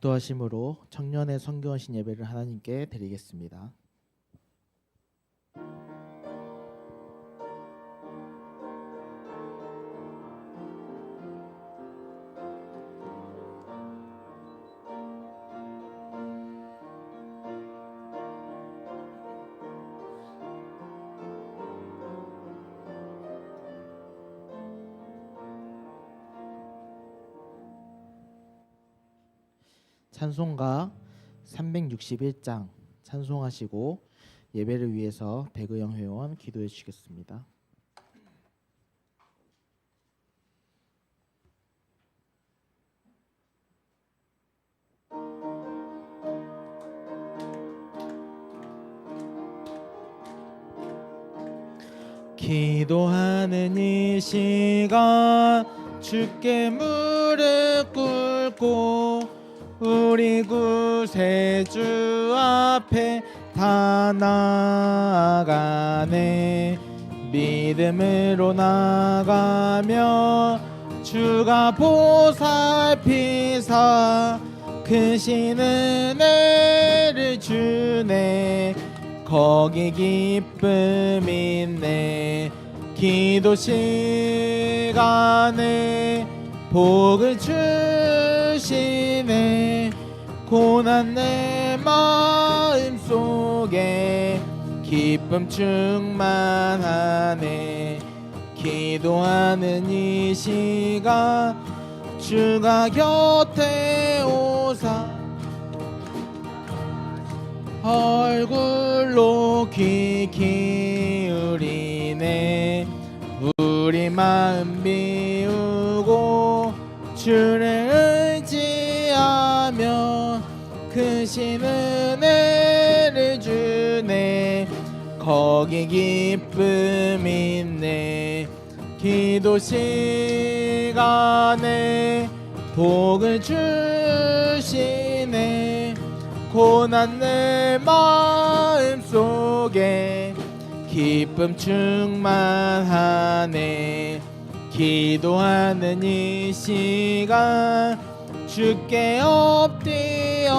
기도하심으로 청년의 성교원신 예배를 하나님께 드리겠습니다. 찬송가 361장 찬송하시고 예배를 위해서 백의영 회원 기도해 주시겠습니다. 기도하는 이 시간 주께 무릎 꿇고 우리 구세주 앞에 다 나아가네. 믿음으로 나가며 주가 보살피사 크신 은혜를 주네. 거기 기쁨 있네. 기도 시간에 복을 주시네. 고난 내 마음 속에 기쁨 충만하네. 기도하는 이 시간 주가 곁에 오사 얼굴로 귀 기울이네. 우리 마음 비우고 주를 의지하며 크신 은혜를 주네. 거기 기쁨 있네. 기도 시간에 복을 주시네. 고난 내 마음 속에 기쁨 충만하네. 기도하는 이 시간 주께 엎드려서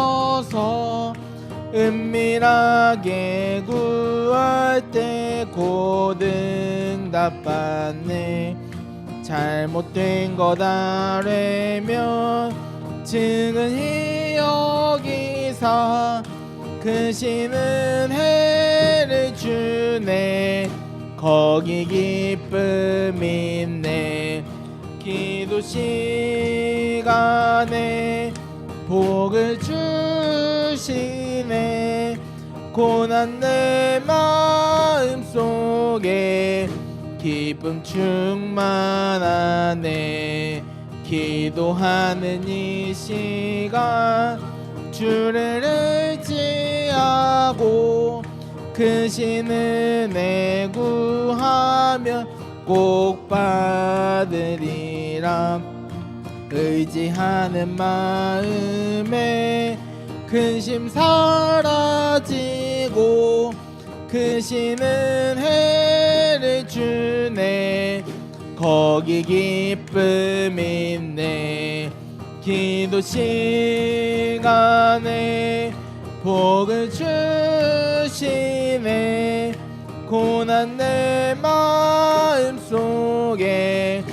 은밀하게 구할 때 곧 응답받네. 잘못된 것 알면 증언히 여기사 크신 은혜를 주네. 거기 기쁨 있네. 기도 시간에 복을 주시네. 고난 내 마음 속에 기쁨 충만하네. 기도하는 이 시간 주를 의지하고 크신 은혜 구하면 꼭 받으리라. 의지하는 마음에 근심 사라지고 크신 은혜를 주네. 거기 기쁨 있네. 기도 시간에 복을 주시네. 고난 내 마음 속에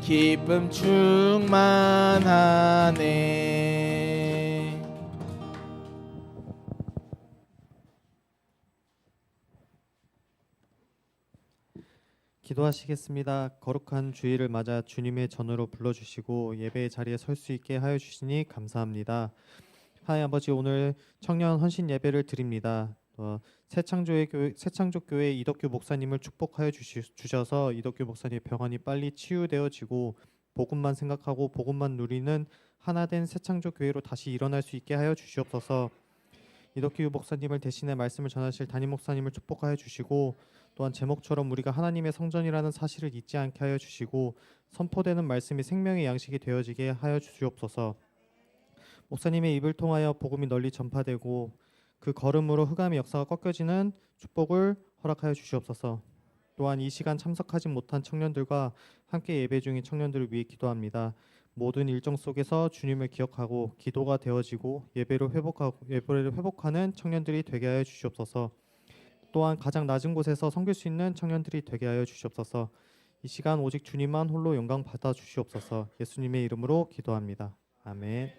기쁨 충만하네. 기도하시겠습니다. 거룩한 주일을 맞아 주님의 전으로 불러주시고 예배의 자리에 설 수 있게 하여 주시니 감사합니다. 하나님 아버지, 오늘 청년 헌신 예배를 드립니다. 새창조교회 이덕규 목사님을 축복하여 주셔서 이덕규 목사님의 병환이 빨리 치유되어지고 복음만 생각하고 복음만 누리는 하나된 새창조교회로 다시 일어날 수 있게 하여 주시옵소서. 이덕규 목사님을 대신해 말씀을 전하실 담임 목사님을 축복하여 주시고, 또한 제목처럼 우리가 하나님의 성전이라는 사실을 잊지 않게 하여 주시고 선포되는 말씀이 생명의 양식이 되어지게 하여 주시옵소서. 목사님의 입을 통하여 복음이 널리 전파되고 그 걸음으로 흑암의 역사가 꺾여지는 축복을 허락하여 주시옵소서. 또한 이 시간 참석하지 못한 청년들과 함께 예배 중인 청년들을 위해 기도합니다. 모든 일정 속에서 주님을 기억하고 기도가 되어지고 예배를 회복하는 청년들이 되게 하여 주시옵소서. 또한 가장 낮은 곳에서 섬길 수 있는 청년들이 되게 하여 주시옵소서. 이 시간 오직 주님만 홀로 영광 받아 주시옵소서. 예수님의 이름으로 기도합니다. 아멘.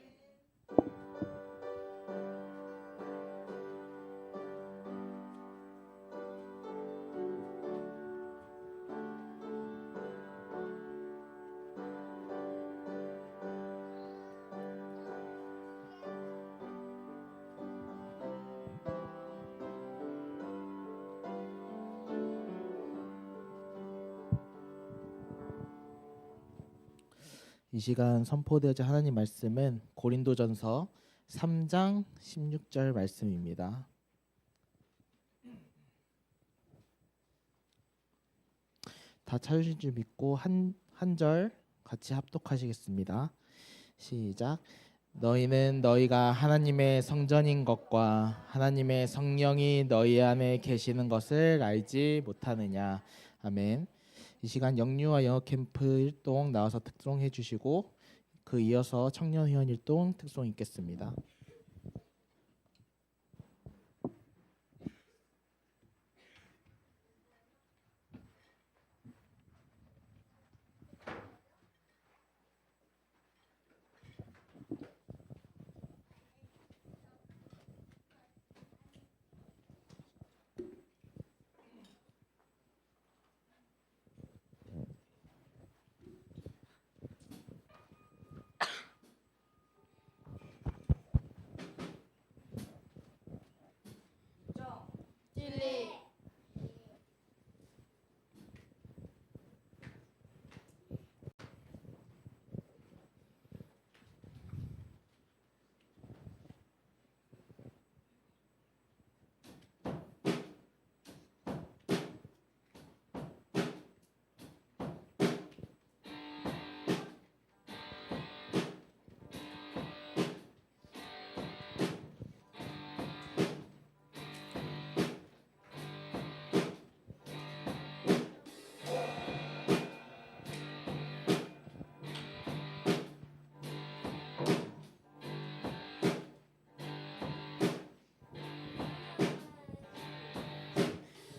이 시간 선포되어질 하나님 말씀은 고린도전서 3장 16절 말씀입니다. 다 찾으신 줄 믿고 한 절 같이 합독하시겠습니다. 시작. 너희는 너희가 하나님의 성전인 것과 하나님의 성령이 너희 안에 계시는 것을 알지 못하느냐. 아멘. 이 시간 영유아 영어 캠프 일동 나와서 특송해 주시고 그 이어서 청년 회원 일동 특송 있겠습니다.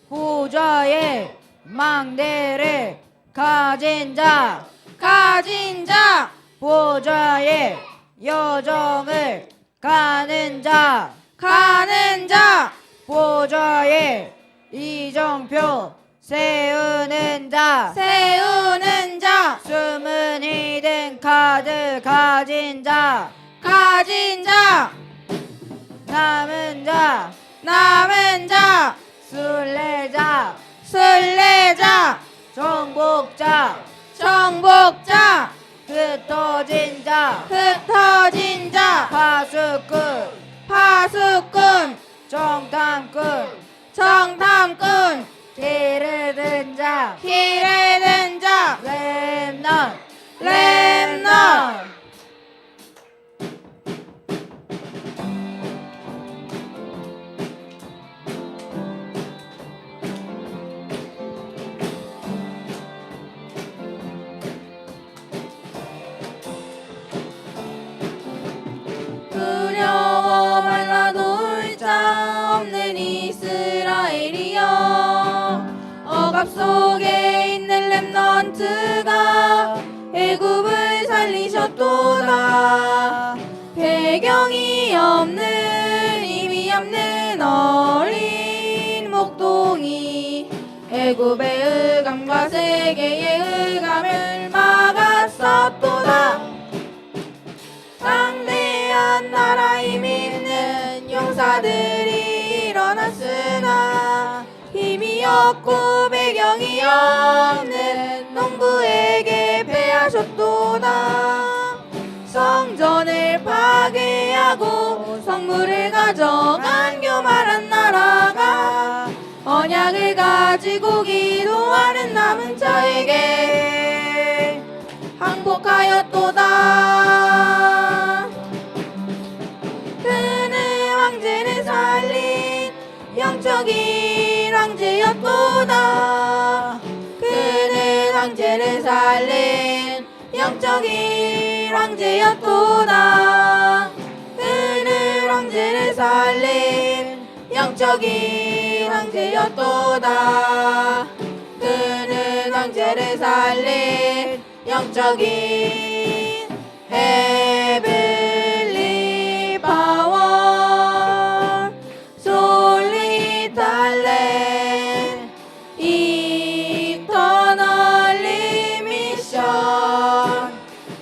보좌의 망대를 가진 자 보좌의 여정을 가는 자 보좌의 이정표 세우는 자 숨은 히든 카드 가진 자 남은 자 순례자 정복자 흩어진 자 파수꾼 정탐꾼 길을 든 자 렘넌트 두려워 말라놓을 자 없는 이스라엘이여 억압 속에 있는 렘넌트가 애굽을 살리셨도다. 배경이 없는 힘이 없는 어린 목동이 애굽의 의감과 세계의 의감을 막았었도다. 강대한 나라 힘 있는 용사들이 일어났으나 힘이 없고 배경이 없는 농부에게 패하셨도다. 성전을 파괴하고 성물을 가져간 교만한 나라가 언약을 가지고 기도하는 남은 자에게 항복하였도다. 그는 황제를 살린 영적인 황제였도다. 그는 황제를 살린 영적인 황제였도다. 그는 황제를 살린 영적인 황제였도다. 그는 황제를 살린 영적인 헤블리 파워 솔리 달레 이터널리 미션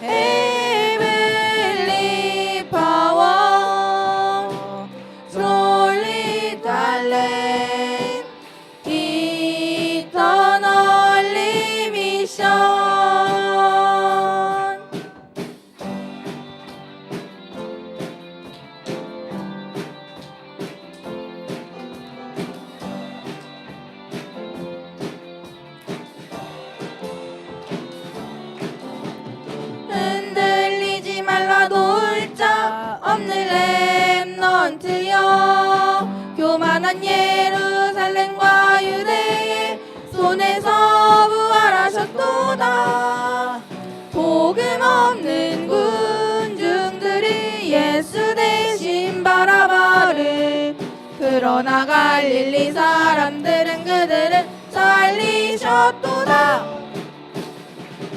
헤블리 파워 솔리 달레 이터널리 미션. 흔들리지 말라 놓을 자 없는 렘넌트여 교만한 예루살렘과 유대의 손에서 부활하셨도다. 복음 없는 군중들이 예수 대신 바라바를 그러나 갈릴리 사람들은 그들을 살리셨도다.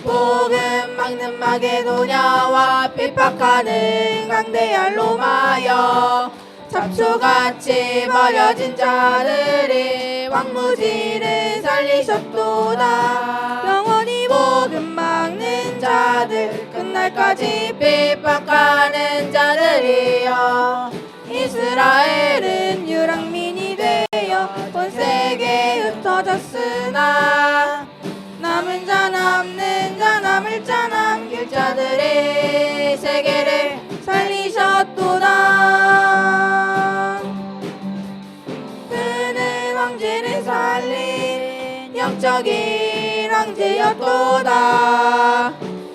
복음 막는 마게도냐와 핍박하는 강대한 로마여 잡초같이 버려진 자들이 왕무지를 살리셨도다. 영원히 복음 막는 자들 끝날까지 핍박하는 자들이여 이스라엘은 유랑민이 되어 온 세계에 흩어졌으나 남은 자 남는 자 남을 자 남길 자들이 세계를 살리셨도다. 그는 황제를 살린 영적인 황제였도다.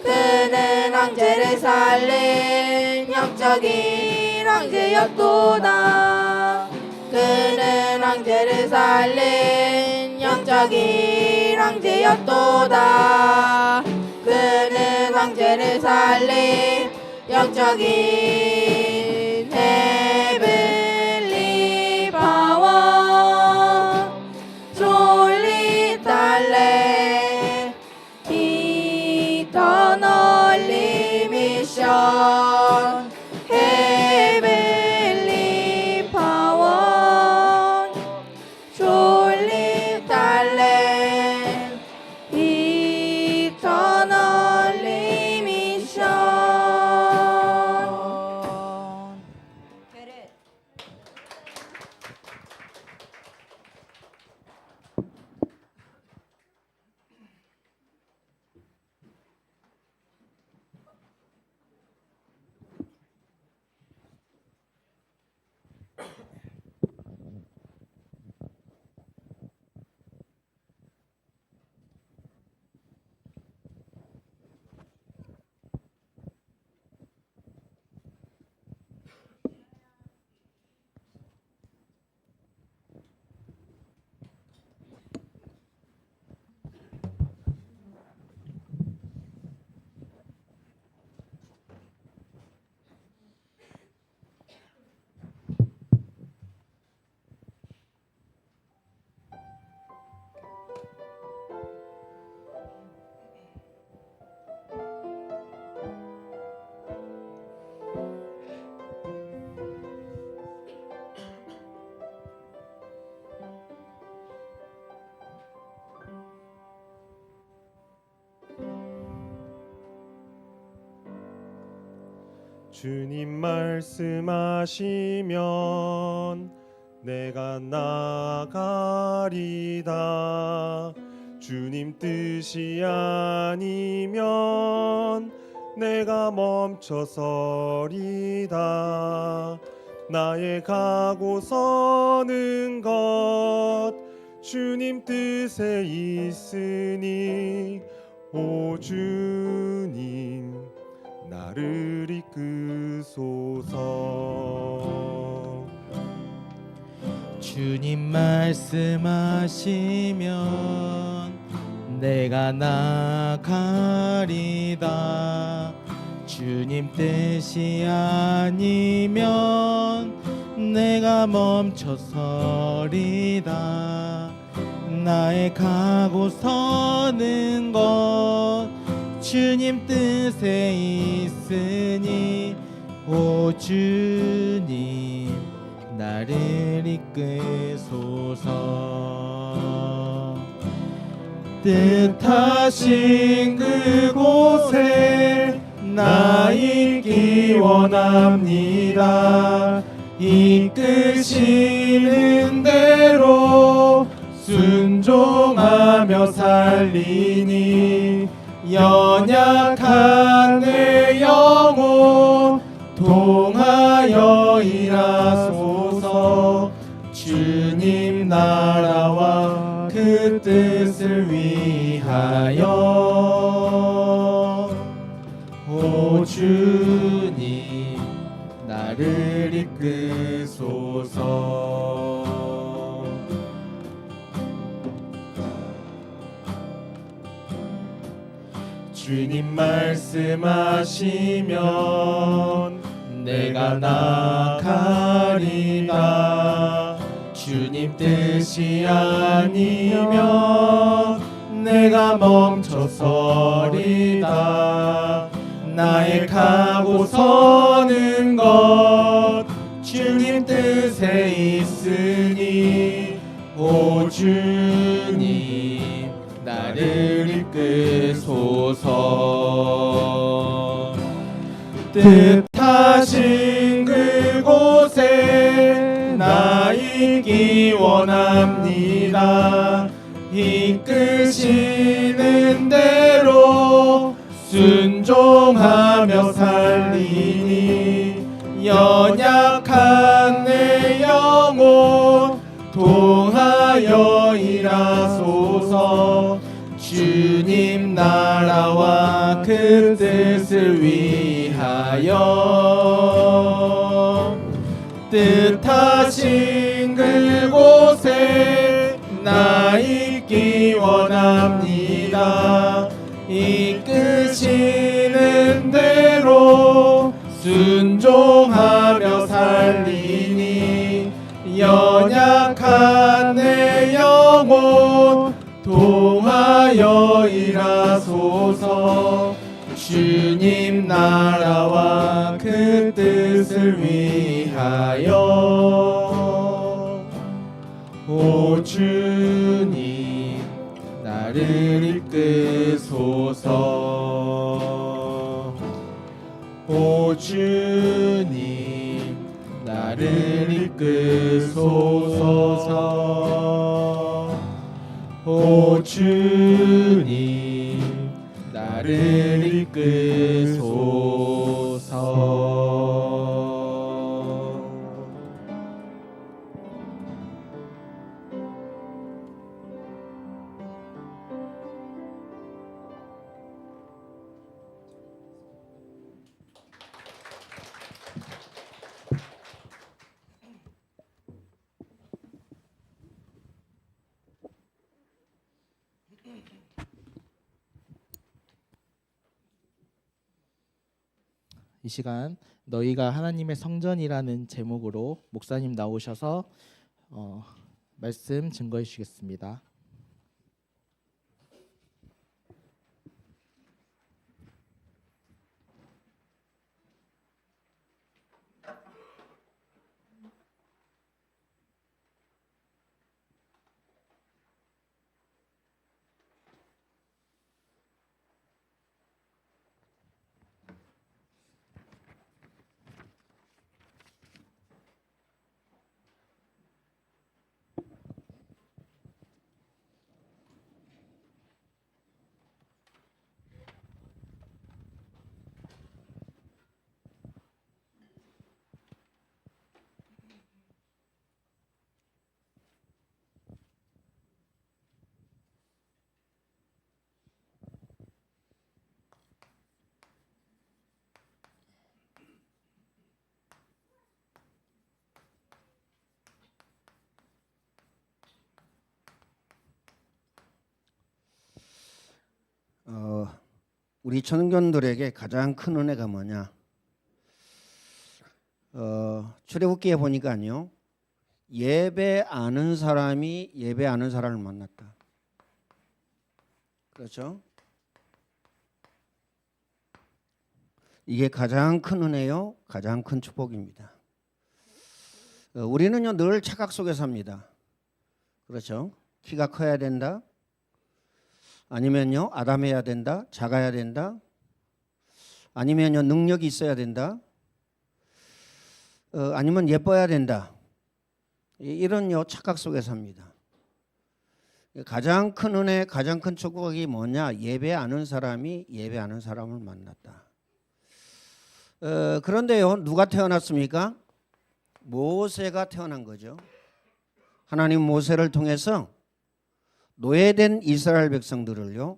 그는 황제를 살린 영적인 황제였도다. 그는 황제를 살린 영적인 황제였도다. 그는 황제를 살린 영적인 헤블리 파워 솔리 달레 이터널리 미션 헤블리 파워 솔리 달레 이터널리 미션. 주님 말씀하시면 내가 나가리다. 주님 뜻이 아니면 내가 멈춰서리다. 나의 가고 서는 것 주님 뜻에 있으니 오 주님 나를 이끄소서. 주님 말씀하시면 내가 나가리다. 주님 뜻이 아니면 내가 멈춰서리다. 나의 가고 서는 것 주님 뜻에 있으니 오 주님 나를 이끄소서. 뜻하신 그곳에 나 있기 원합니다. 이끄시는 대로 순종하며 살리니 연약한 내 영혼 동하여 일하소서. 주님 나라와 그 뜻을 위하여 오 주님 나를 이끄소서. 주님 말씀하시면 내가 나가리다. 주님 뜻이 아니면 내가 멈춰서리다. 나의 가고 서는 것 주님 뜻에 있으니 오 주님 나를 이끄소서. 뜻하신 그곳에 나 있기 원합니다. 이끄시는 대로 순종하며 살리니 연약한 내 영혼 동하여 일하소서. 주님 나라와 그 뜻을 위하여 뜻하신 그곳에 나 있기 원합니다. 이끄시는 대로 순종하며 살리니 연약한 내 영혼 동하여 일하소서. 주님 나라와 그 뜻을 위하여 오 주님 나를 이끄소서. 오 주님 나를 이끄소서. 오 주님 나를 이끄소서. 이 시간 너희가 하나님의 성전이라는 제목으로 목사님 나오셔서 말씀 증거해 주시겠습니다. 우리 청년들에게 가장 큰 은혜가 뭐냐? 출애굽기에 보니까요. 예배 아는 사람이 예배 아는 사람을 만났다. 그렇죠? 이게 가장 큰 은혜요, 가장 큰 축복입니다. 우리는요 늘 착각 속에 삽니다. 그렇죠? 키가 커야 된다. 아니면요 아담해야 된다. 작아야 된다. 아니면요 능력이 있어야 된다. 아니면 예뻐야 된다. 이런요 착각 속에 삽니다. 가장 큰 은혜, 가장 큰 축복이 뭐냐? 예배 아는 사람이 예배 아는 사람을 만났다. 그런데요 누가 태어났습니까? 모세가 태어난 거죠. 하나님 모세를 통해서 노예된 이스라엘 백성들을요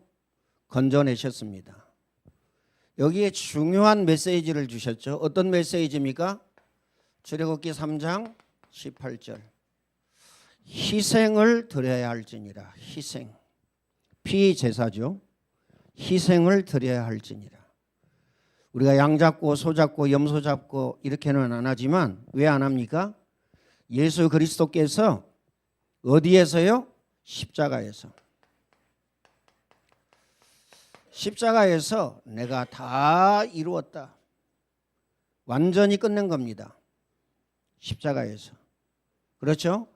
건져내셨습니다. 여기에 중요한 메시지를 주셨죠. 어떤 메시지입니까? 출애굽기 3장 18절. 희생을 드려야 할지니라. 희생. 피제사죠. 희생을 드려야 할지니라. 우리가 양 잡고 소 잡고 염소 잡고 이렇게는 안 하지만 왜 안 합니까? 예수 그리스도께서 어디에서요? 십자가에서. 십자가에서 내가 다 이루었다. 완전히 끝낸 겁니다. 십자가에서. 그렇죠?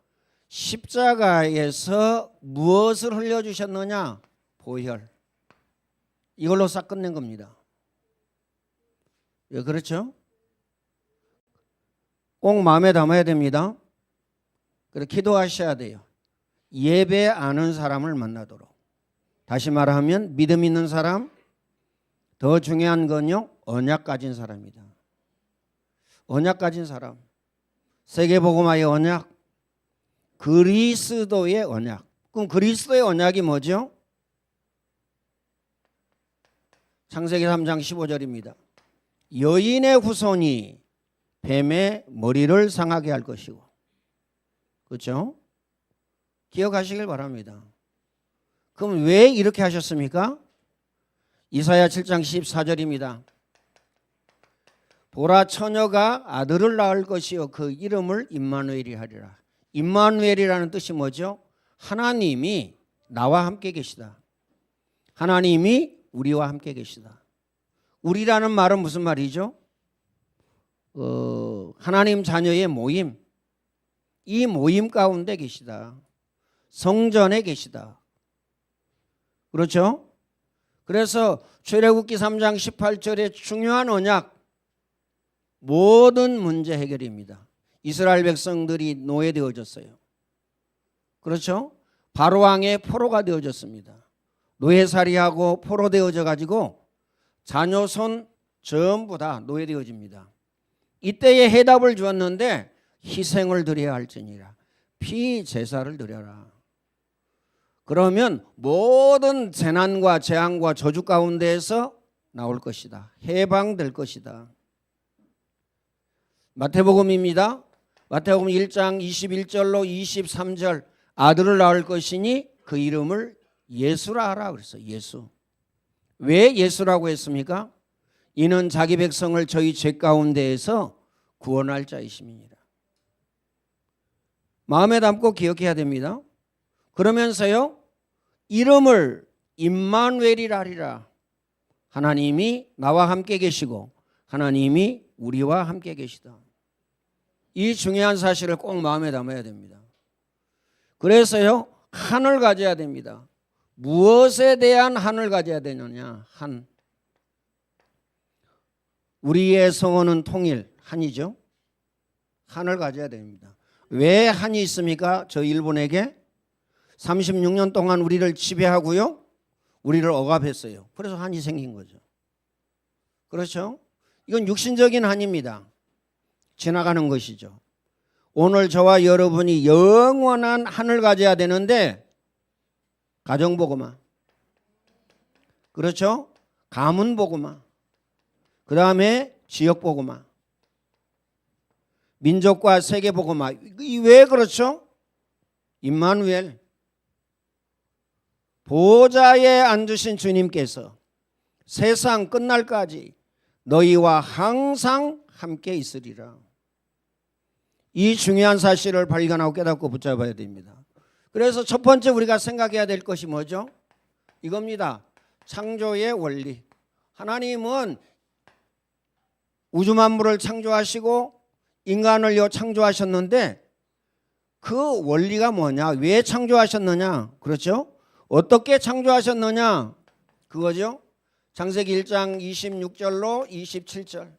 십자가에서 무엇을 흘려주셨느냐? 보혈. 이걸로 싹 끝낸 겁니다. 예, 그렇죠? 꼭 마음에 담아야 됩니다. 그리고 기도하셔야 돼요. 예배 아는 사람을 만나도록. 다시 말하면 믿음 있는 사람, 더 중요한 건요 언약 가진 사람이다. 언약 가진 사람. 세계복음화의 언약, 그리스도의 언약. 그럼 그리스도의 언약이 뭐죠? 창세기 3장 15절입니다. 여인의 후손이 뱀의 머리를 상하게 할 것이고. 그렇죠? 기억하시길 바랍니다. 그럼 왜 이렇게 하셨습니까? 이사야 7장 14절입니다. 보라 처녀가 아들을 낳을 것이요 그 이름을 임마누엘이 하리라. 임마누엘이라는 뜻이 뭐죠? 하나님이 나와 함께 계시다. 하나님이 우리와 함께 계시다. 우리라는 말은 무슨 말이죠? 하나님 자녀의 모임. 이 모임 가운데 계시다. 성전에 계시다. 그렇죠? 그래서 출애굽기 3장 18절의 중요한 언약, 모든 문제 해결입니다. 이스라엘 백성들이 노예되어졌어요. 그렇죠? 바로왕의 포로가 되어졌습니다. 노예살이하고 포로되어져 가지고 자녀손 전부 다 노예되어집니다. 이때에 해답을 주었는데 희생을 드려야 할지니라. 피제사를 드려라. 그러면 모든 재난과 재앙과 저주 가운데에서 나올 것이다. 해방될 것이다. 마태복음입니다. 마태복음 1장 21절로 23절. 아들을 낳을 것이니 그 이름을 예수라 하라 그랬어요. 예수. 왜 예수라고 했습니까? 이는 자기 백성을 저희 죄 가운데에서 구원할 자이심이니라. 마음에 담고 기억해야 됩니다. 그러면서요 이름을 임마누엘이라 하리라. 하나님이 나와 함께 계시고 하나님이 우리와 함께 계시다. 이 중요한 사실을 꼭 마음에 담아야 됩니다. 그래서요 한을 가져야 됩니다. 무엇에 대한 한을 가져야 되느냐? 한. 우리의 성원은 통일, 한이죠. 한을 가져야 됩니다. 왜 한이 있습니까? 저 일본에게 36년 동안 우리를 지배하고요 우리를 억압했어요. 그래서 한이 생긴 거죠. 그렇죠? 이건 육신적인 한입니다. 지나가는 것이죠. 오늘 저와 여러분이 영원한 한을 가져야 되는데 가정복음화, 그렇죠? 가문복음화, 그 다음에 지역복음화, 민족과 세계복음화. 왜 그렇죠? 임마누엘, 보좌에 앉으신 주님께서 세상 끝날까지 너희와 항상 함께 있으리라. 이 중요한 사실을 발견하고 깨닫고 붙잡아야 됩니다. 그래서 첫 번째 우리가 생각해야 될 것이 뭐죠? 이겁니다. 창조의 원리. 하나님은 우주 만물을 창조하시고 인간을요 창조하셨는데 그 원리가 뭐냐? 왜 창조하셨느냐? 그렇죠? 어떻게 창조하셨느냐? 그거죠. 창세기 1장 26절로 27절.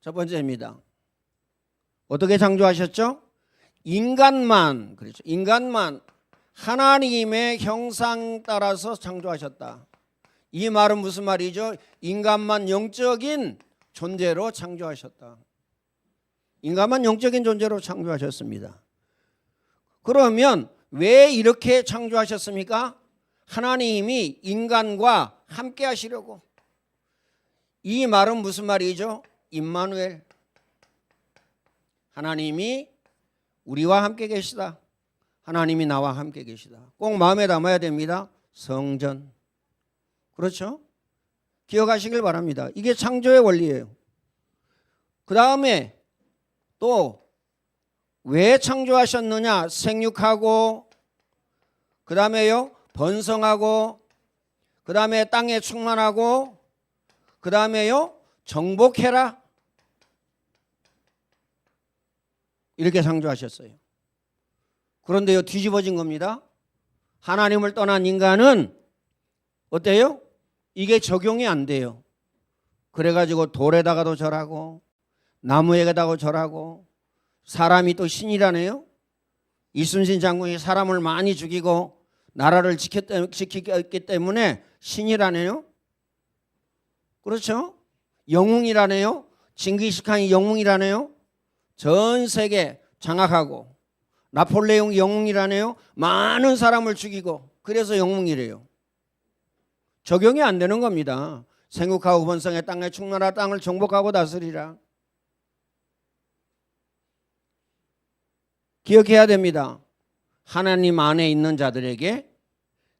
첫 번째입니다. 어떻게 창조하셨죠? 인간만, 그렇죠. 인간만 하나님의 형상 따라서 창조하셨다. 이 말은 무슨 말이죠? 인간만 영적인 존재로 창조하셨다. 인간만 영적인 존재로 창조하셨습니다. 그러면 왜 이렇게 창조하셨습니까? 하나님이 인간과 함께 하시려고. 이 말은 무슨 말이죠? 임마누엘. 하나님이 우리와 함께 계시다. 하나님이 나와 함께 계시다. 꼭 마음에 담아야 됩니다. 성전. 그렇죠? 기억하시길 바랍니다. 이게 창조의 원리예요. 그 다음에 또 왜 창조하셨느냐? 생육하고, 그 다음에요 번성하고, 그 다음에 땅에 충만하고, 그 다음에요 정복해라. 이렇게 창조하셨어요. 그런데요 뒤집어진 겁니다. 하나님을 떠난 인간은 어때요? 이게 적용이 안 돼요. 그래가지고 돌에다가도 절하고 나무에다가도 절하고, 사람이 또 신이라네요. 이순신 장군이 사람을 많이 죽이고 나라를 지켰기 때문에 신이라네요. 그렇죠? 영웅이라네요. 징기스칸이 영웅이라네요. 전 세계 장악하고, 나폴레옹이 영웅이라네요. 많은 사람을 죽이고, 그래서 영웅이래요. 적용이 안 되는 겁니다. 생육하고 번성의 땅에 충만한 땅을 정복하고 다스리라. 기억해야 됩니다. 하나님 안에 있는 자들에게,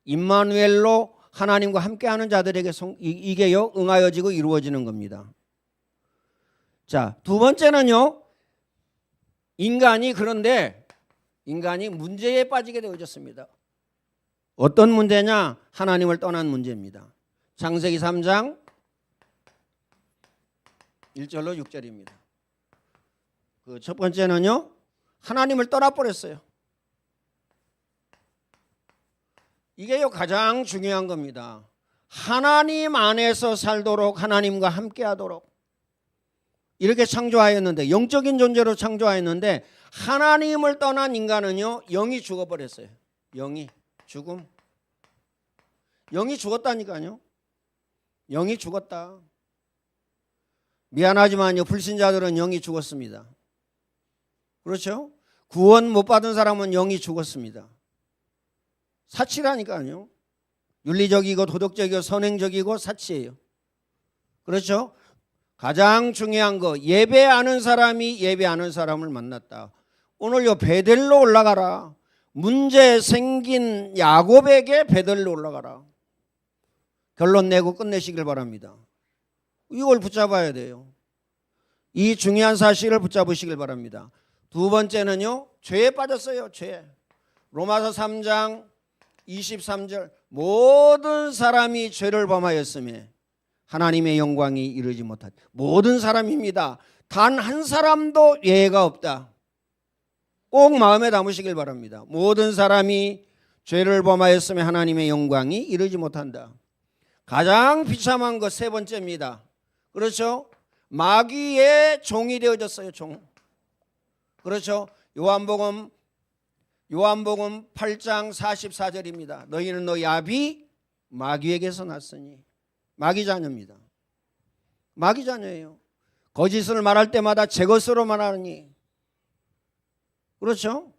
임마누엘로 하나님과 함께하는 자들에게 이게요 응하여지고 이루어지는 겁니다. 자, 두 번째는요, 그런데 인간이 문제에 빠지게 되어졌습니다. 어떤 문제냐? 하나님을 떠난 문제입니다. 창세기 3장 1절로 6절입니다. 그 첫 번째는요, 하나님을 떠나버렸어요. 이게요 가장 중요한 겁니다. 하나님 안에서 살도록, 하나님과 함께하도록 이렇게 창조하였는데, 영적인 존재로 창조하였는데, 하나님을 떠난 인간은요 영이 죽어버렸어요. 영이 죽음. 영이 죽었다니까요. 영이 죽었다. 미안하지만요 불신자들은 영이 죽었습니다. 그렇죠? 구원 못 받은 사람은 영이 죽었습니다. 사치라니까요. 윤리적이고 도덕적이고 선행적이고 사치예요. 그렇죠? 가장 중요한 거, 예배하는 사람이 예배하는 사람을 만났다. 오늘요 베델로 올라가라. 문제 생긴 야곱에게 베델로 올라가라. 결론 내고 끝내시길 바랍니다. 이걸 붙잡아야 돼요. 이 중요한 사실을 붙잡으시길 바랍니다. 두 번째는요, 죄에 빠졌어요. 죄. 로마서 3장 23절, 모든 사람이 죄를 범하였으며 하나님의 영광이 이르지 못하다. 모든 사람입니다. 단 한 사람도 예외가 없다. 꼭 마음에 담으시길 바랍니다. 모든 사람이 죄를 범하였으며 하나님의 영광이 이르지 못한다. 가장 비참한 것 세 번째입니다. 그렇죠? 마귀의 종이 되어졌어요. 종. 그렇죠? 요한복음 8장 44절입니다. 너희는 너희 아비 마귀에게서 났으니. 마귀 자녀입니다. 마귀 자녀예요. 거짓을 말할 때마다 제 것으로 말하니. 그렇죠?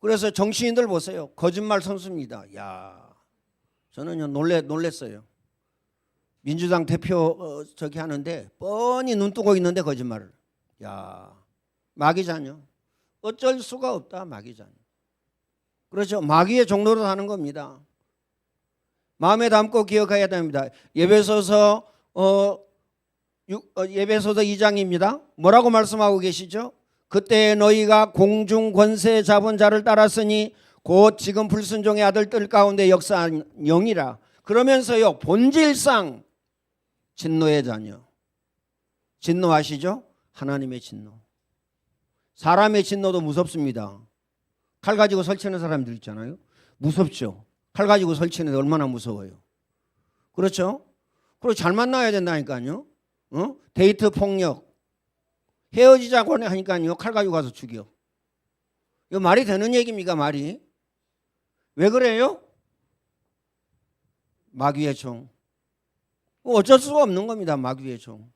그래서 정치인들 보세요. 거짓말 선수입니다. 야, 저는요 놀랬어요. 민주당 대표 저기 하는데 뻔히 눈 뜨고 있는데 거짓말을. 야, 마귀 자녀. 어쩔 수가 없다. 마귀 자녀. 그렇죠? 마귀의 종로로 사는 겁니다. 마음에 담고 기억해야 됩니다. 예배소서 예배소서 2장입니다. 뭐라고 말씀하고 계시죠? 그때 너희가 공중 권세 잡은 자를 따랐으니 곧 지금 불순종의 아들들 가운데 역사한 영이라. 그러면서요, 본질상 진노의 자녀. 진노하시죠? 하나님의 진노. 사람의 진노도 무섭습니다. 칼 가지고 설치는 사람들 있잖아요. 무섭죠. 칼 가지고 설치는 데 얼마나 무서워요. 그렇죠? 그리고 잘 만나야 된다니까요. 데이트 폭력. 헤어지자고 하니까요, 칼 가지고 가서 죽여. 이거 말이 되는 얘기입니까, 말이? 왜 그래요? 마귀의 종. 어쩔 수가 없는 겁니다, 마귀의 종.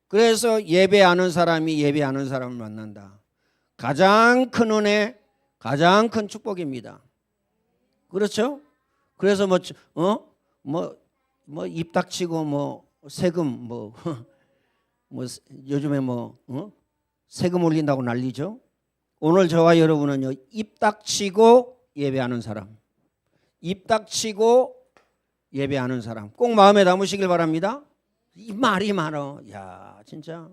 그래서 예배하는 사람이 예배하는 사람을 만난다. 가장 큰 은혜, 가장 큰 축복입니다. 그렇죠? 그래서 입 닥치고 세금 요즘에 세금 올린다고 난리죠. 오늘 저와 여러분은요, 입 닥치고 예배하는 사람, 입 닥치고 예배하는 사람 꼭 마음에 담으시길 바랍니다. 이 말이 많어. 야, 진짜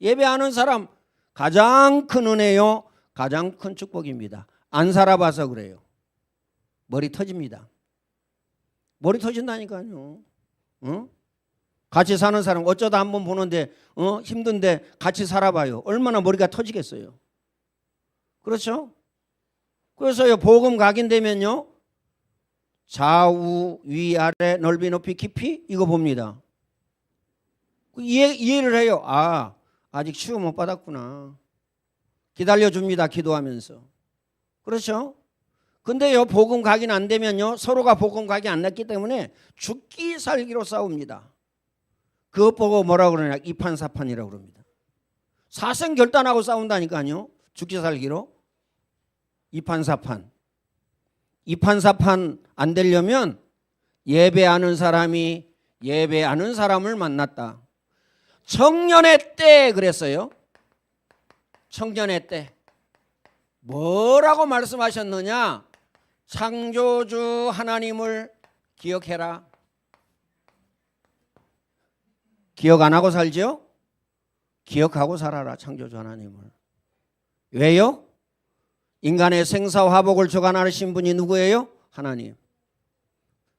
예배하는 사람 가장 큰 은혜요, 가장 큰 축복입니다. 안 살아봐서 그래요. 머리 터집니다. 머리 터진다니까요. 같이 사는 사람 어쩌다 한번 보는데 힘든데 같이 살아봐요. 얼마나 머리가 터지겠어요. 그렇죠? 그래서요, 복음 각인되면요, 좌우 위아래 넓이 높이 깊이 이거 봅니다. 이해를 해요. 아, 아직 치유 못 받았구나. 기다려줍니다, 기도하면서. 그렇죠? 근데요, 복음 각인 안 되면요, 서로가 복음 각인 안 났기 때문에 죽기 살기로 싸웁니다. 그것 보고 뭐라 그러냐, 이판사판이라고 그럽니다. 사생결단하고 싸운다니까요. 죽기 살기로. 이판사판. 이판사판 안 되려면 예배하는 사람이 예배하는 사람을 만났다. 청년의 때 그랬어요. 청년의 때. 뭐라고 말씀하셨느냐? 창조주 하나님을 기억해라. 기억 안 하고 살죠? 기억하고 살아라, 창조주 하나님을. 왜요? 인간의 생사화복을 주관하신 분이 누구예요? 하나님.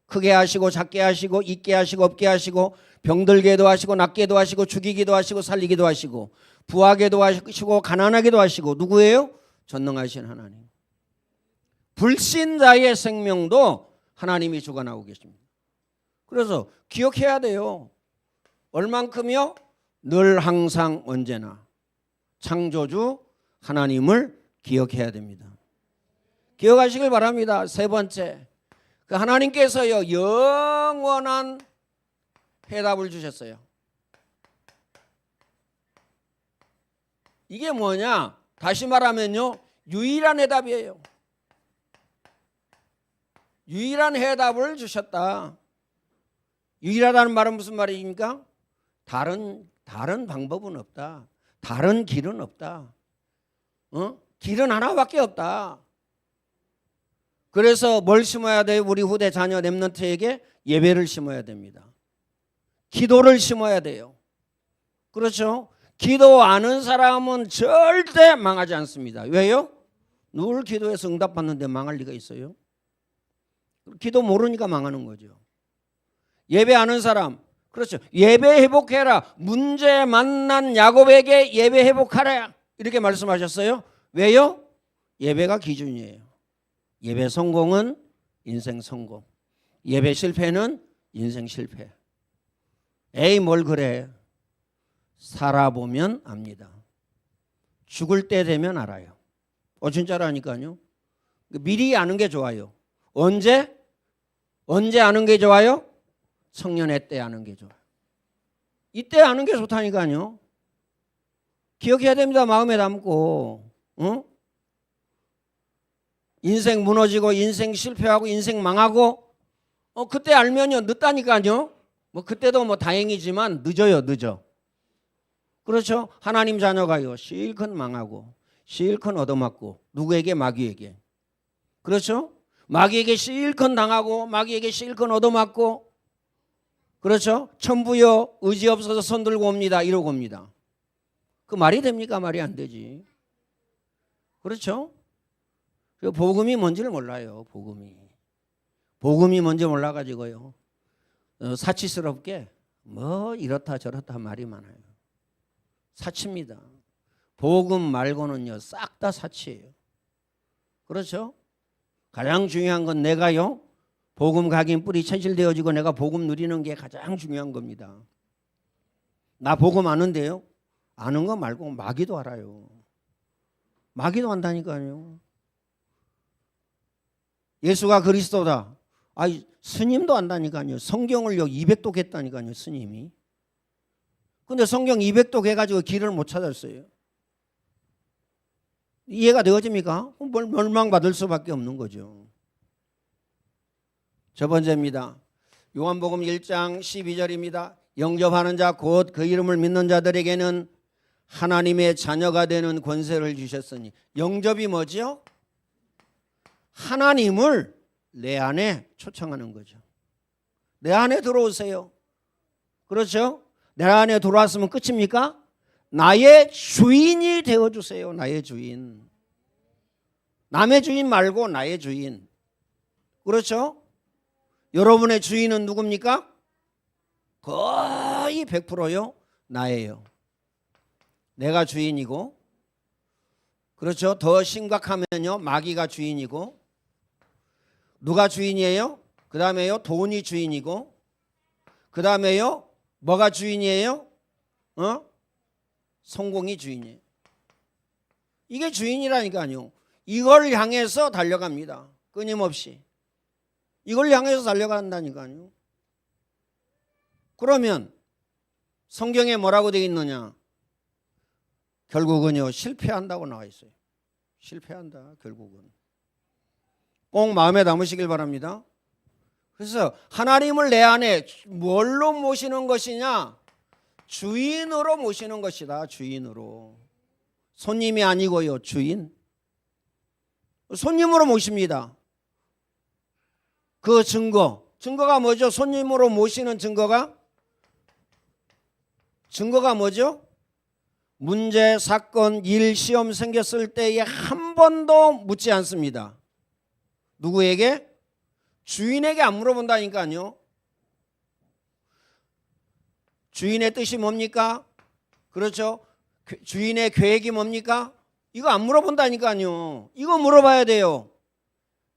크게 하시고 작게 하시고 있게 하시고 없게 하시고 병들게도 하시고 낫게도 하시고 죽이기도 하시고 살리기도 하시고 부하게도 하시고 가난하게도 하시고. 누구예요? 전능하신 하나님. 불신자의 생명도 하나님이 주관하고 계십니다. 그래서 기억해야 돼요. 얼만큼요? 늘 항상 언제나 창조주 하나님을 기억해야 됩니다. 기억하시길 바랍니다. 세 번째, 그 하나님께서요, 영원한 해답을 주셨어요. 이게 뭐냐? 다시 말하면요, 유일한 해답이에요. 유일한 해답을 주셨다. 유일하다는 말은 무슨 말입니까? 다른 방법은 없다. 다른 길은 없다. 길은 하나밖에 없다. 그래서 뭘 심어야 돼요? 우리 후대 자녀 렘넌트에게 예배를 심어야 됩니다. 기도를 심어야 돼요. 그렇죠? 기도 아는 사람은 절대 망하지 않습니다. 왜요? 늘 기도해서 응답받는데 망할 리가 있어요? 기도 모르니까 망하는 거죠. 예배 아는 사람, 그렇죠. 예배 회복해라. 문제 만난 야곱에게 예배 회복하라. 이렇게 말씀하셨어요. 왜요? 예배가 기준이에요. 예배 성공은 인생 성공. 예배 실패는 인생 실패. 에이, 뭘 그래. 살아보면 압니다. 죽을 때 되면 알아요. 진짜라니까요. 미리 아는 게 좋아요. 언제 아는 게 좋아요? 청년의 때 아는 게 좋아요. 이때 아는 게 좋다니까요. 기억해야 됩니다. 마음에 담고. 인생 무너지고 인생 실패하고 인생 망하고 그때 알면요, 늦다니까요. 그때도 다행이지만 늦어. 그렇죠? 하나님 자녀가요, 실컷 망하고 실컷 얻어맞고. 누구에게? 마귀에게. 그렇죠? 마귀에게 실컷 당하고 마귀에게 실컷 얻어맞고, 그렇죠? 천부여 의지 없어서 손 들고 옵니다 이러고 옵니다. 그 말이 됩니까? 말이 안 되지. 그렇죠? 복음이 뭔지를 몰라요. 복음이 뭔지 몰라가지고요, 사치스럽게 뭐 이렇다 저렇다 말이 많아요. 사치입니다. 복음 말고는요 싹 다 사치예요. 그렇죠? 가장 중요한 건 내가요 복음 각인 뿌리 천실되어지고 내가 복음 누리는 게 가장 중요한 겁니다. 나 복음 아는데요, 아는 거 말고 마귀도 알아요. 마귀도 안다니까요. 예수가 그리스도다. 아이, 스님도 안다니까요. 성경을요 200독 했다니까요, 스님이. 근데 성경 200독 해가지고 길을 못 찾았어요. 이해가 되어집니까? 멸망받을 수밖에 없는 거죠. 첫 번째입니다. 요한복음 1장 12절입니다. 영접하는 자 곧 그 이름을 믿는 자들에게는 하나님의 자녀가 되는 권세를 주셨으니. 영접이 뭐죠? 하나님을 내 안에 초청하는 거죠. 내 안에 들어오세요. 그렇죠? 내 안에 들어왔으면 끝입니까? 나의 주인이 되어주세요. 나의 주인. 남의 주인 말고 나의 주인. 그렇죠? 여러분의 주인은 누굽니까? 거의 100%요 나예요. 내가 주인이고, 그렇죠? 더 심각하면요 마귀가 주인이고, 누가 주인이에요? 그 다음에요 돈이 주인이고, 그 다음에요 뭐가 주인이에요? 성공이 주인이에요. 이게 주인이라니까요. 이걸 향해서 달려갑니다. 끊임없이. 이걸 향해서 달려간다니까요. 그러면 성경에 뭐라고 되어 있느냐? 결국은요 실패한다고 나와 있어요. 실패한다 결국은. 꼭 마음에 담으시길 바랍니다. 그래서 하나님을 내 안에 뭘로 모시는 것이냐? 주인으로 모시는 것이다. 주인으로. 손님이 아니고요 주인. 손님으로 모십니다. 그 증거가 뭐죠? 손님으로 모시는 증거가 뭐죠? 문제, 사건, 일, 시험 생겼을 때에 한 번도 묻지 않습니다. 누구에게? 주인에게 안 물어본다니까요. 주인의 뜻이 뭡니까? 그렇죠? 주인의 계획이 뭡니까? 이거 안 물어본다니까요. 이거 물어봐야 돼요.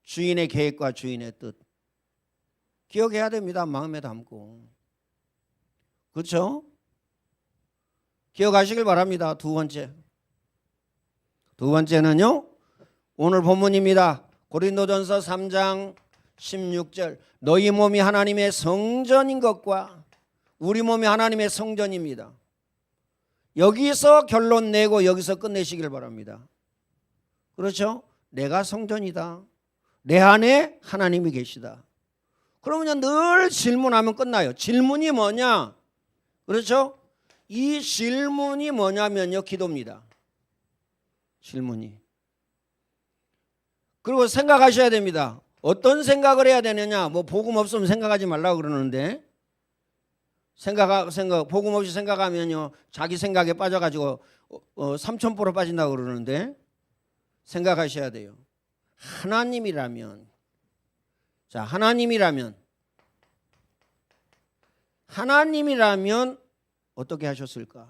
주인의 계획과 주인의 뜻. 기억해야 됩니다. 마음에 담고. 그렇죠? 기억하시길 바랍니다. 두 번째는요 오늘 본문입니다. 고린도전서 3장 16절. 너희 몸이 하나님의 성전인 것과 우리 몸이 하나님의 성전입니다. 여기서 결론 내고 여기서 끝내시길 바랍니다. 그렇죠? 내가 성전이다. 내 안에 하나님이 계시다. 그러면 늘 질문하면 끝나요. 질문이 뭐냐? 그렇죠? 이 질문이 뭐냐면요 기도입니다. 질문이. 그리고 생각하셔야 됩니다. 어떤 생각을 해야 되느냐? 뭐 복음 없으면 생각하지 말라고 그러는데, 복음 없이 생각하면요 자기 생각에 빠져가지고 3000% 빠진다고 그러는데, 생각하셔야 돼요. 하나님이라면 어떻게 하셨을까?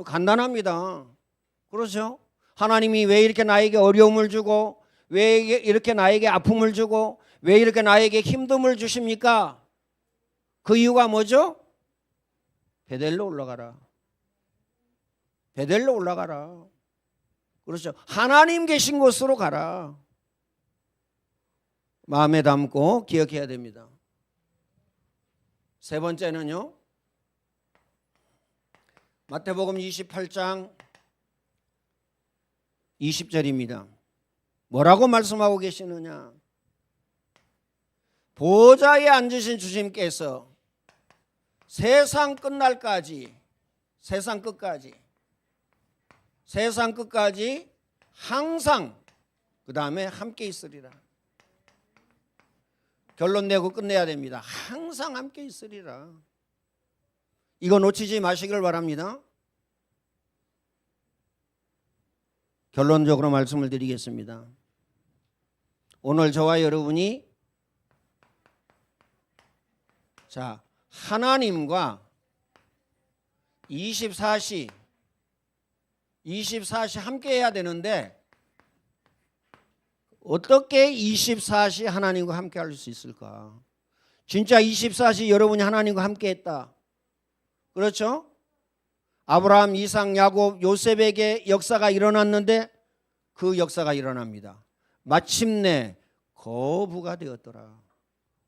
간단합니다. 그렇죠? 하나님이 왜 이렇게 나에게 어려움을 주고, 왜 이렇게 나에게 아픔을 주고, 왜 이렇게 나에게 힘듦을 주십니까? 그 이유가 뭐죠? 베델로 올라가라. 그렇죠? 하나님 계신 곳으로 가라. 마음에 담고 기억해야 됩니다. 세 번째는요 마태복음 28장 20절입니다. 뭐라고 말씀하고 계시느냐? 보좌에 앉으신 주님께서 세상 끝까지 항상 그 다음에 함께 있으리라. 결론 내고 끝내야 됩니다. 항상 함께 있으리라. 이거 놓치지 마시길 바랍니다. 결론적으로 말씀을 드리겠습니다. 오늘 저와 여러분이 자, 하나님과 24시 함께 해야 되는데 어떻게 24시 하나님과 함께 할 수 있을까? 진짜 24시 여러분이 하나님과 함께 했다. 그렇죠? 아브라함, 이삭, 야곱, 요셉에게 역사가 일어났는데 그 역사가 일어납니다. 마침내 거부가 되었더라.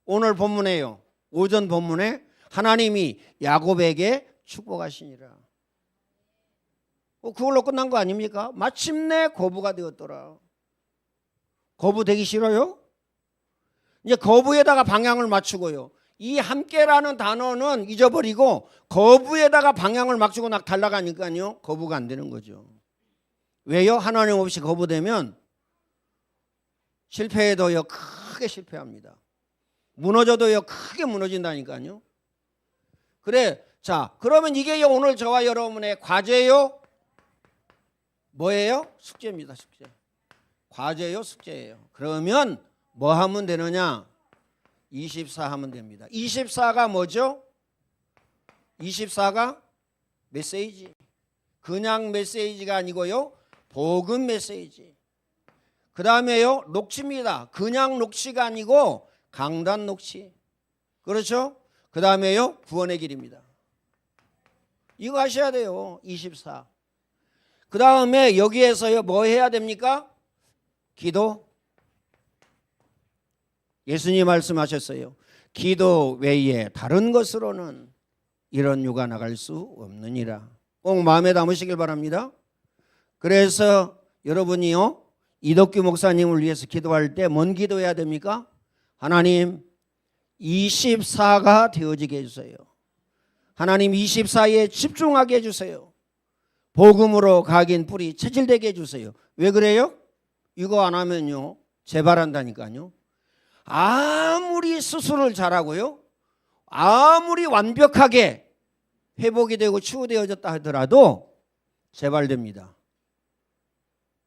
오늘 본문에요. 오전 본문에 하나님이 야곱에게 축복하시니라. 그걸로 끝난 거 아닙니까? 마침내 거부가 되었더라. 거부되기 싫어요? 이제 거부에다가 방향을 맞추고요. 이 함께라는 단어는 잊어버리고 거부에다가 방향을 맞추고 달라가니까요. 거부가 안 되는 거죠. 왜요? 하나님 없이 거부되면 실패해도요. 크게 실패합니다. 무너져도요. 크게 무너진다니까요. 그래. 자, 그러면 이게 오늘 저와 여러분의 과제요? 뭐예요? 숙제입니다. 숙제. 과제요? 숙제예요. 그러면 뭐 하면 되느냐? 24 하면 됩니다. 24가 뭐죠? 24가 메시지. 그냥 메시지가 아니고요. 복음 메시지. 그 다음에요. 녹취입니다. 그냥 녹취가 아니고 강단 녹취. 그렇죠? 그 다음에요. 구원의 길입니다. 이거 하셔야 돼요. 24. 그 다음에 여기에서요. 뭐 해야 됩니까? 기도. 예수님 말씀하셨어요. 기도 외에 다른 것으로는 이런 유가 나갈 수 없느니라. 꼭 마음에 담으시길 바랍니다. 그래서 여러분이요. 이덕규 목사님을 위해서 기도할 때 뭔 기도해야 됩니까? 하나님 24가 되어지게 해주세요. 하나님 24에 집중하게 해주세요. 복음으로 각인 뿌리 체질되게 해주세요. 왜 그래요? 이거 안 하면요. 재발한다니까요. 아무리 수술을 잘하고요. 아무리 완벽하게 회복이 되고 치유되어졌다 하더라도 재발됩니다.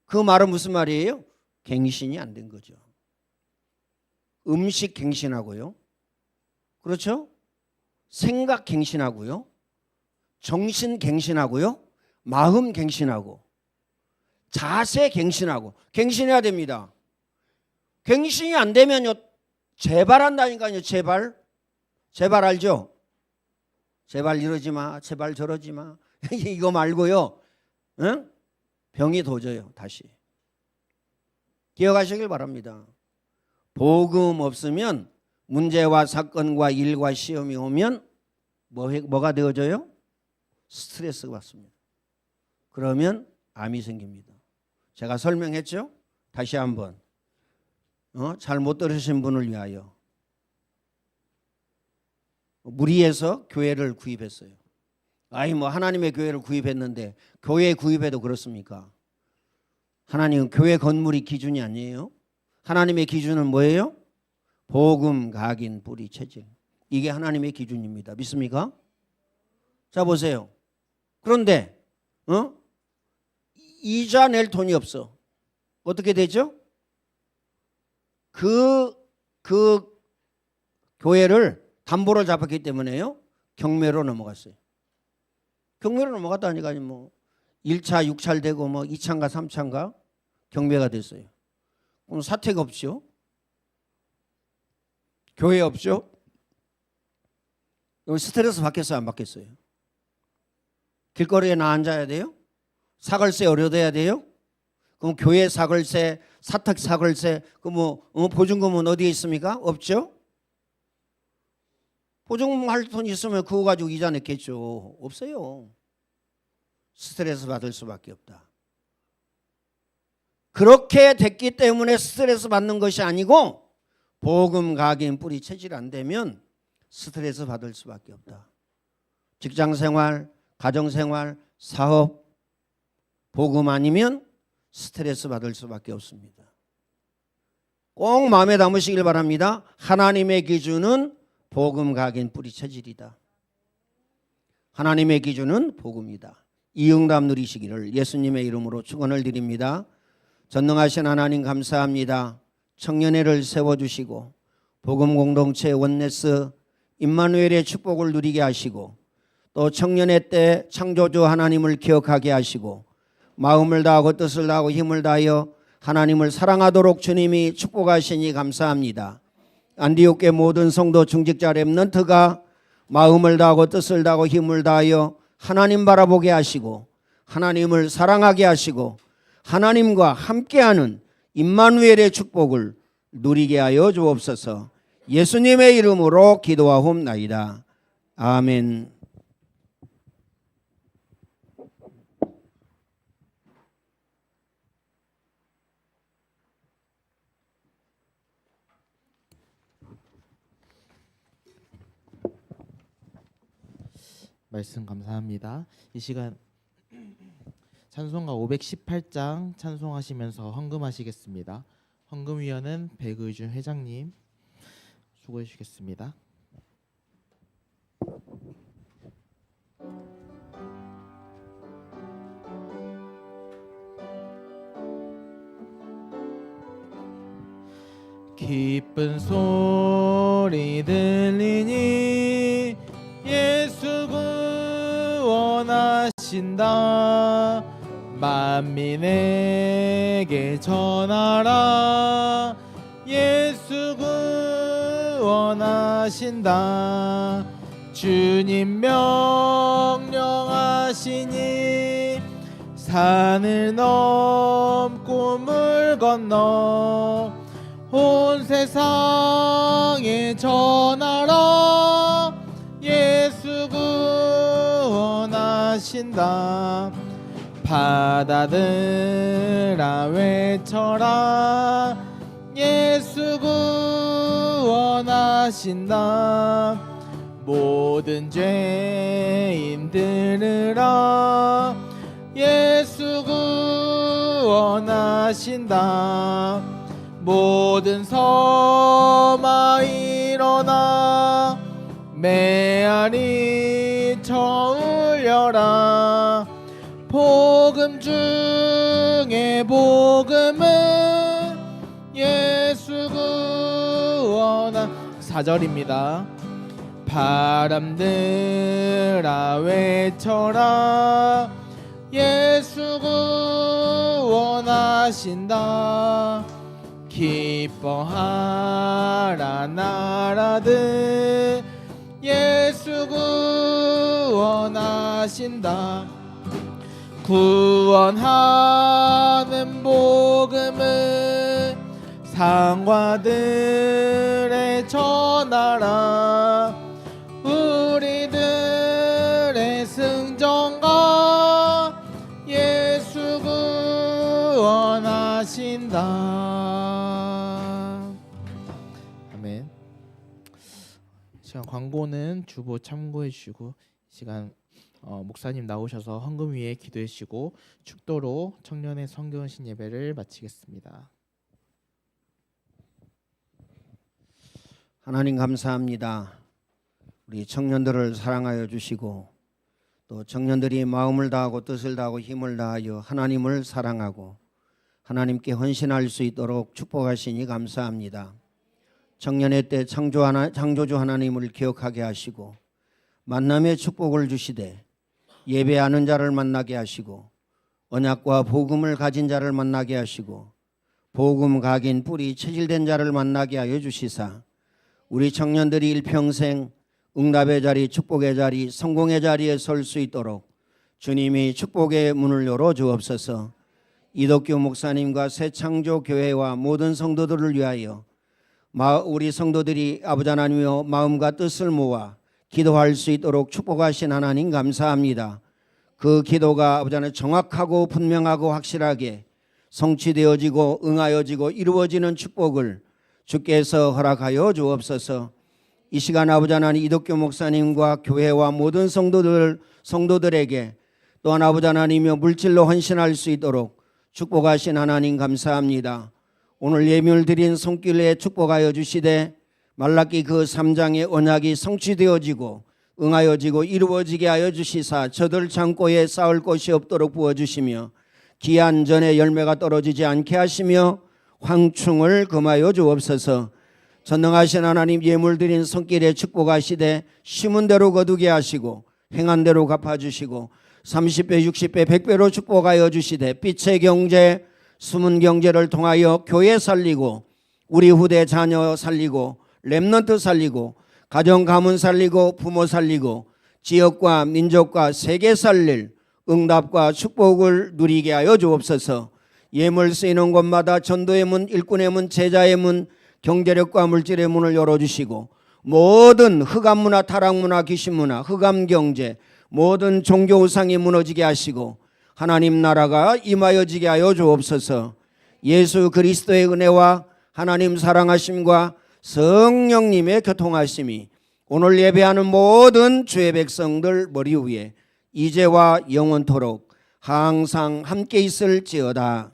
그 말은 무슨 말이에요? 갱신이 안 된 거죠. 음식 갱신하고요. 그렇죠? 생각 갱신하고요. 정신 갱신하고요. 마음 갱신하고 자세 갱신하고 갱신해야 됩니다. 갱신이 안 되면요. 재발한다니까요. 재발 알죠? 제발 이러지 마. 제발 저러지 마. 이거 말고요. 응? 병이 도져요. 다시. 기억하시길 바랍니다. 복음 없으면 문제와 사건과 일과 시험이 오면 뭐가 되어져요? 스트레스가 받습니다. 그러면 암이 생깁니다. 제가 설명했죠? 다시 한번. 잘 못 들으신 분을 위하여. 무리해서 교회를 구입했어요. 뭐 하나님의 교회를 구입했는데 교회 구입해도 그렇습니까? 하나님은 교회 건물이 기준이 아니에요. 하나님의 기준은 뭐예요? 복음, 각인, 뿌리, 체질. 이게 하나님의 기준입니다. 믿습니까? 자 보세요. 그런데 이자 낼 돈이 없어. 어떻게 되죠? 그 교회를 담보를 잡았기 때문에요. 경매로 넘어갔어요. 경매로 넘어갔다니까요. 뭐 1차 6차를 되고 뭐 2차인가 3차인가 경매가 됐어요. 그럼 사택 없죠. 교회 없죠. 스트레스 받겠어요? 안 받겠어요? 길거리에 나 앉아야 돼요? 사글세 어려워야 돼요? 그럼 교회 사글세, 사택 사글세, 보증금은 어디에 있습니까? 없죠? 보증금 할 돈 있으면 그거 가지고 이자 냈겠죠. 없어요. 스트레스 받을 수밖에 없다. 그렇게 됐기 때문에 스트레스 받는 것이 아니고 복음, 각인, 뿌리, 체질 안 되면 스트레스 받을 수밖에 없다. 직장생활, 가정생활, 사업, 복음 아니면 스트레스 받을 수밖에 없습니다. 꼭 마음에 담으시길 바랍니다. 하나님의 기준은 복음 각인 뿌리 체질이다. 하나님의 기준은 복음이다. 이 응답 누리시기를 예수님의 이름으로 축원을 드립니다. 전능하신 하나님 감사합니다. 청년회를 세워주시고 복음 공동체 원네스 임마누엘의 축복을 누리게 하시고 또 청년회 때 창조주 하나님을 기억하게 하시고 마음을 다하고 뜻을 다하고 힘을 다하여 하나님을 사랑하도록 주님이 축복하시니 감사합니다. 안디옥교회 모든 성도 중직자 렘넌트가 마음을 다하고 뜻을 다하고 힘을 다하여 하나님 바라보게 하시고 하나님을 사랑하게 하시고 하나님과 함께하는 임마누엘의 축복을 누리게 하여 주옵소서. 예수님의 이름으로 기도하옵나이다. 아멘. 말씀 감사합니다. 이 시간 찬송가 518장 찬송하시면서 헌금하시겠습니다. 헌금위원은 백의준 회장님 수고해 주시겠습니다. 기쁜 소리 들리니 예수 구원하신다. 만민에게 전하라. 예수 구원하신다. 주님 명령하시니 산을 넘고 물 건너 온 세상에 전하라. 예수 구원하신다. 바다들아 외쳐라. 예수 구원하신다. 모든 죄인 들으라. 예수 구원하신다. 모든 섬아 일어나 메아리 쳐 울려라. 복음 중에 복음은 예수 구원하 4절입니다. 바람들아 외쳐라. 예수 구원하신다. 기뻐하라 나라들. 예수 구원하신다. 구원하는 복음을 상과들에 전하라. 우리들의 승전가. 예수 구원하신다. 아멘. 시간 광고는 주보 참고해 주시고 시간 목사님 나오셔서 헌금 위에 기도해 주시고 축도로 청년의 성경신 예배를 마치겠습니다. 하나님 감사합니다. 우리 청년들을 사랑하여 주시고 또 청년들이 마음을 다하고 뜻을 다하고 힘을 다하여 하나님을 사랑하고 하나님께 헌신할 수 있도록 축복하시니 감사합니다. 청년의 때 창조주 하나님을 기억하게 하시고 만남의 축복을 주시되 예배하는 자를 만나게 하시고 언약과 복음을 가진 자를 만나게 하시고 복음 각인 뿌리 체질된 자를 만나게 하여 주시사 우리 청년들이 일평생 응답의 자리, 축복의 자리, 성공의 자리에 설 수 있도록 주님이 축복의 문을 열어 주옵소서. 이덕규 목사님과 새창조교회와 모든 성도들을 위하여 우리 성도들이 아버지 하나님이여 마음과 뜻을 모아 기도할 수 있도록 축복하신 하나님 감사합니다. 그 기도가 아버지 하나님 정확하고 분명하고 확실하게 성취되어지고 응하여지고 이루어지는 축복을 주께서 허락하여 주옵소서. 이 시간 아버지 하나님 이덕규 목사님과 교회와 모든 성도들에게 또한 아버지 하나님이여 물질로 헌신할 수 있도록 축복하신 하나님 감사합니다. 오늘 예물 드린 손길에 축복하여 주시되 말라기 그 3장의 언약이 성취되어지고 응하여지고 이루어지게 하여 주시사 저들 창고에 쌓을 곳이 없도록 부어주시며 기한 전에 열매가 떨어지지 않게 하시며 황충을 금하여 주옵소서. 전능하신 하나님, 예물 드린 손길에 축복하시되 심은 대로 거두게 하시고 행한 대로 갚아주시고 30배 60배 100배로 축복하여 주시되 빛의 경제 숨은 경제를 통하여 교회 살리고 우리 후대 자녀 살리고 렘넌트 살리고 가정 가문 살리고 부모 살리고 지역과 민족과 세계 살릴 응답과 축복을 누리게 하여 주옵소서. 예물 쓰이는 곳마다 전도의 문, 일꾼의 문, 제자의 문, 경제력과 물질의 문을 열어주시고 모든 흑암문화, 타락문화, 귀신문화, 흑암경제 모든 종교 우상이 무너지게 하시고 하나님 나라가 임하여지게 하여 주옵소서. 예수 그리스도의 은혜와 하나님 사랑하심과 성령님의 교통하심이 오늘 예배하는 모든 주의 백성들 머리 위에 이제와 영원토록 항상 함께 있을지어다.